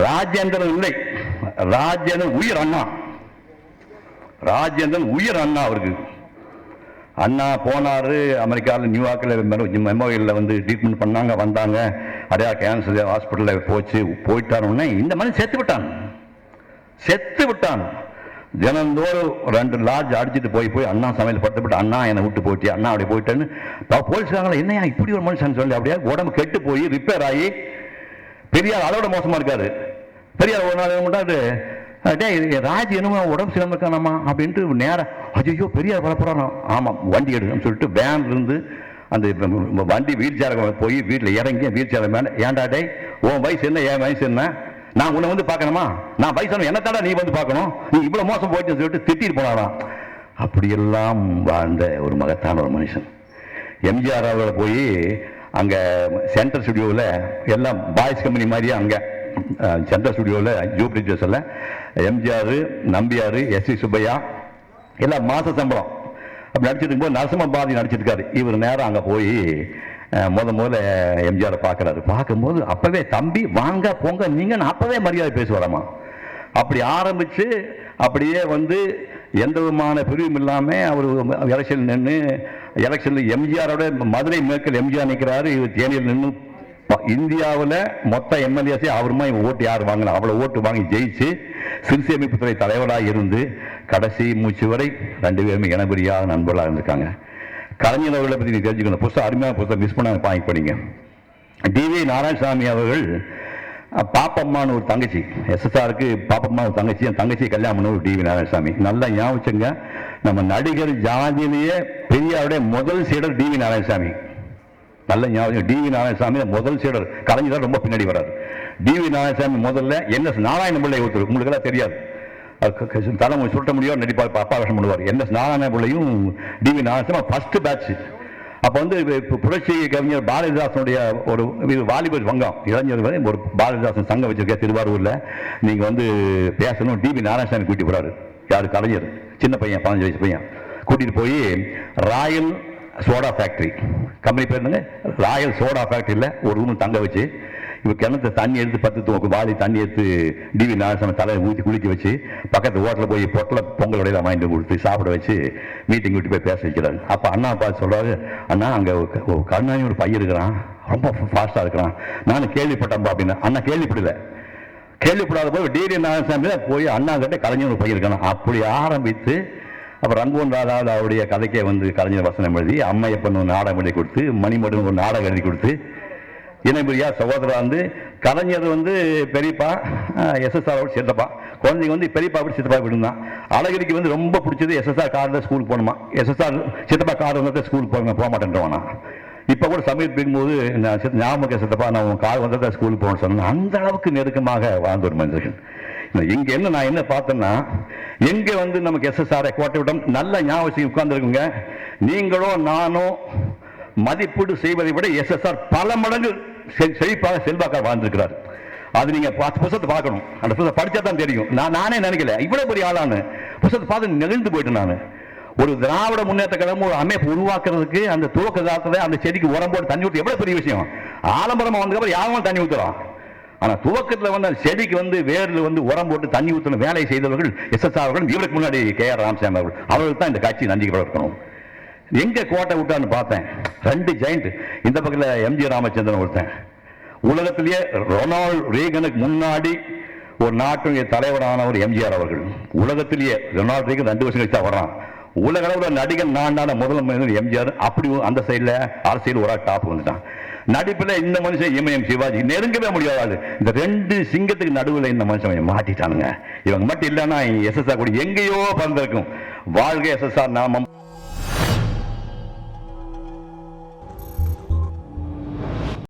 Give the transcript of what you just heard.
ராஜேந்திரன் இல்லை, ராஜேந்திரன் உயிர் அண்ணா, ராஜேந்திரன் உயிர் அண்ணா. அவருக்கு அண்ணா போனாரு அமெரிக்காவில், நியூயார்க்கில் மெமோரியலில் வந்து ட்ரீட்மெண்ட் பண்ணாங்க, வந்தாங்க, அடையா கேன்சர் ஹாஸ்பிட்டலில் போயிட்டாருன்னே இந்த மாதிரி செத்து விட்டான். தினந்தோறும் 2 லாட்ஜ் அடிச்சுட்டு போய் அண்ணா சமையல் படுத்தப்பட்டு, அண்ணா என்னை விட்டு போயிட்டு, அண்ணா அப்படி போயிட்டேன்னு போலீஸ்காரங்கள என்னையா இப்படி ஒரு மனுஷன் சொல்லி அப்படியே உடம்பு கெட்டு போய் ரிப்பேர் ஆகி பெரியார் அதோட மோசமா இருக்காரு. பெரியார் ஒரு நாள் கொண்டாடு ராஜ் என்னமோ உடம்பு சிரமம் இருக்கானாமா அப்படின்ட்டு நேரம் ஐயோ பெரியார் வரப்போறானோ, ஆமாம் வண்டி எடுக்கணும்னு சொல்லிட்டு வேன்ல இருந்து அந்த வண்டி வீல் சேரை போய் வீட்டில் இறங்கி வீல் சேரை மேலே ஏன்டா டே உன் வயசு என்ன என் வயசு என்ன, நான் உன்னை வந்து பார்க்கணுமா, நான் வயசான என்னத்தாடா நீ வந்து பார்க்கணும், நீ இவ்வளோ மோசம் போயிட்டுன்னு சொல்லிட்டு திட்டிட்டு போனாராம். அப்படியெல்லாம் வாழ்ந்த ஒரு மகத்தான ஒரு மனுஷன். எம்ஜிஆர் அவர்களை போய் அங்கே சென்ட்ரல் ஸ்டுடியோவில் எல்லாம் பாய்ஸ் கம்பெனி மாதிரியே அங்கே சென்ட்ரல் ஸ்டுடியோவில் ஜூப்ளிச்சர்ஸில் எம்ஜிஆர், நம்பியார், எஸ்.வி. சுப்பையா எல்லாம் மாத சம்பளம் அப்படி நடிச்சிட்டு இருக்கும்போது நரசிம்மபாரதி நடிச்சிருக்காரு. இவர் நேரம் அங்கே போய் முதல்ல எம்ஜிஆரை பார்க்குறாரு. பார்க்கும்போது அப்போவே தம்பி வாங்க போங்க நீங்கள் அப்போவே மரியாதை பேசுவாராமா. அப்படி ஆரம்பித்து அப்படியே வந்து எந்த விதமான பிரிவும் இல்லாமல் அவர் எலெக்ஷன் நின்று எலெக்ஷனில் எம்ஜிஆரோட மதுரை மேற்கில் எம்ஜிஆர் நிற்கிறாரு, இவர் தேனியில் நின்று இந்தியாவில் மொத்த எம்எல்ஏஸே அவருமா இவன் ஓட்டு யார் வாங்கினா அவ்வளோ ஓட்டு வாங்கி ஜெயிச்சு சிறுசேமிப்புத்துறை தலைவராக இருந்து கடைசி மூச்சு வரை 2 பேருமே இனபெரியாத நண்பர்களாக இருந்திருக்காங்க. கலைஞர் அவர்களை பற்றி நீங்கள் தெரிஞ்சுக்கணும். புதுசாக அருமையான புதுசாக மிஸ் பண்ண வாங்கி படிங்க. டிவி நாராயணசாமி அவர்கள் பாப்பம்மான்னு ஒரு தங்கச்சி, எஸ்எஸ்ஆருக்கு பாப்பம்மா ஒரு தங்கச்சி, என் தங்கச்சி கல்யாணம் பண்ண ஒரு டிவி நாராயணசாமி. நல்லா ஞாபகங்க, நம்ம நடிகர் ஜாதியிலேயே பெரியாருடைய முதல் சீடர் டிவி நாராயணசாமி. நல்ல ஞாபகம், டிவி நாராயணசாமி முதல் சீடர். கலைஞர் ரொம்ப பின்னாடி வராது. டிவி நாராயணசாமி முதல்ல என்எஸ் நாராயண பிள்ளை ஒருத்தர், உங்களுக்கு எல்லாம் தெரியாது, தலைமை சுட்ட முடியும் நடிப்பார், அப்பா வேஷம் பண்ணுவார். என்எஸ் நாராயண பிள்ளையும் டிவி நாராயணசாமி ஃபர்ஸ்ட் பேட்ச். அப்போ வந்து புரட்சி கவிஞர் பாரதிதாசனுடைய ஒரு வாலிபர் வங்கம் இளைஞர் ஒரு பாரதிதாசன் சங்கம் வச்சிருக்க திருவாரூரில், நீங்கள் வந்து பேசணும், டிவி நாராயணசாமி கூட்டிட்டு போறாரு. யார்? கலைஞர். சின்ன பையன், 15 வயசு பையன் கூட்டிட்டு போய் ராயல் சோடா ஃபேக்டரி, கம்பெனி பேர் என்னங்க, ராயல் சோடா ஃபேக்டரியில் ஒரு ரூம் தங்க வச்சு இவர் கிணத்து தண்ணி எடுத்து 10 வாளி தண்ணி எடுத்து டிவி நாராயணசாமி தலையை ஊற்றி குளிக்க வச்சு பக்கத்து ஹோட்டலில் போய் பொட்டலை பொங்கல் உடையில வாங்கிட்டு கொடுத்து சாப்பிட வச்சு மீட்டிங் விட்டு போய் பேச வைக்கிறாரு. அப்போ அண்ணா பார்த்து சொல்கிறாரு, அண்ணா அங்கே கருணாநிதி ஒரு பையன் இருக்கிறான், ரொம்ப ஃபாஸ்ட்டாக இருக்கிறான், நான் கேள்விப்பட்டேன்பா அப்படின்னு. அண்ணா கேள்விப்படாத போய் டிவி நாராயணசாமி போய் அண்ணா கிட்ட கலைஞர் ஒரு பையன் இருக்கான். அப்படி ஆரம்பித்து அப்போ ரங்கோன் ராதாவது அவருடைய கதைக்கே வந்து கலைஞர் வசனம் எழுதி, அம்மையப்பன் ஒரு நாடகம் எழுதி கொடுத்து, மணிமடன் ஒரு நாடகம் எழுதி கொடுத்து, இணைபிரியா சகோதரா வந்து கலைஞர் வந்து பெரியப்பா, எஸ்எஸ்ஆர் சித்தப்பா, குழந்தைங்க வந்து பெரியப்பா அப்படி சித்தப்பா விடுந்தான். அழகிரிக்கு வந்து ரொம்ப பிடிச்சது எஸ்எஸ்ஆர் காரில் ஸ்கூலுக்கு போகணுமா, எஸ்எஸ்ஆர் சித்தப்பா கார் வந்து ஸ்கூலுக்கு போக மாட்டேன்றவானா. இப்போ கூட சமயத்து இருக்கும்போது ஞாபகம் சித்தப்பா நான் உன் கார் வந்து தான் ஸ்கூலுக்கு போகணும்னு சொன்னேன். அந்த அளவுக்கு நெருக்கமாக வாழ்ந்த ஒரு மனிதர்கள். இங்க என்ன நான் என்ன பார்த்தேன்னா, எங்க வந்து நமக்கு எஸ்எஸ்ஆரை கோட்டை விட்டோம் நல்ல ஞாபகம் உட்கார்ந்து இருக்குங்க. நீங்களோ நானோ மதிப்பீடு செய்வதை விட எஸ்எஸ்ஆர் பல மடங்கு செழிப்பாக செல்வாக்காக வாழ்ந்திருக்கிறார். அது நீங்க புத்தகத்தை பார்க்கணும், அந்த புத்தகத்தை படிச்சா தான் தெரியும். நானே நினைக்கல இவ்வளவு பெரிய ஆளானு, புத்தகத்தை பார்த்து நெகிழ்ந்து போயிட்டேன். நான் ஒரு திராவிட முன்னேற்ற கழகம் ஒரு அமைப்பு உருவாக்குறதுக்கு அந்த துவக்க காலத்துல அந்த செடிக்கு உரம் போட்டு தண்ணி ஊற்று எவ்வளவு பெரிய விஷயம். ஆலமரமா வந்ததுக்கப்புறம் யாரும் தண்ணி ஊற்றுறான். ஆனா துவக்கத்தில் வந்து அந்த செடிக்கு வந்து வேரில் வந்து உரம் போட்டு தண்ணி ஊற்றின வேலையை செய்தவர்கள் எஸ்எஸ்ஆர் அவர்கள். இவருக்கு முன்னாடி கே.ஆர். ராமசாமி அவர்கள் தான் இந்த கட்சி நன்றி வளர்க்கணும். எங்க கோட்டை விட்டான்னு பார்த்தேன், 2 ஜெயிண்ட். இந்த பக்கத்தில் எம்ஜி ராமச்சந்திரன் ஒருத்தன். உலகத்திலேயே ரொனால்ட் ரீகனுக்கு முன்னாடி ஒரு நாட்டுடைய தலைவரானவர் எம்ஜிஆர் அவர்கள். உலகத்திலேயே ரொனால்ட் ரீகன் 2 வருஷம் கழிச்சு தான் வர்றான். உலக அளவில் நடிகன் நான்டான முதல் மனிதர் எம்ஜிஆர். அப்படி அந்த சைடில் அரசியல் ஒரு டாப் வந்துட்டான். நடிப்பில் இந்த மனுஷன் இமயம் சிவாஜி நெருங்கவே முடியாது. இந்த 2 சிங்கத்துக்கு நடுவில் இந்த மனுஷன் மாட்டிட்டானுங்க. இவங்க மட்டும் இல்லைன்னா எஸ்எஸ்ஆர் கூட எங்கேயோ பறந்திருக்கும். வாழ்க எஸ்எஸ்ஆர் நாமம்.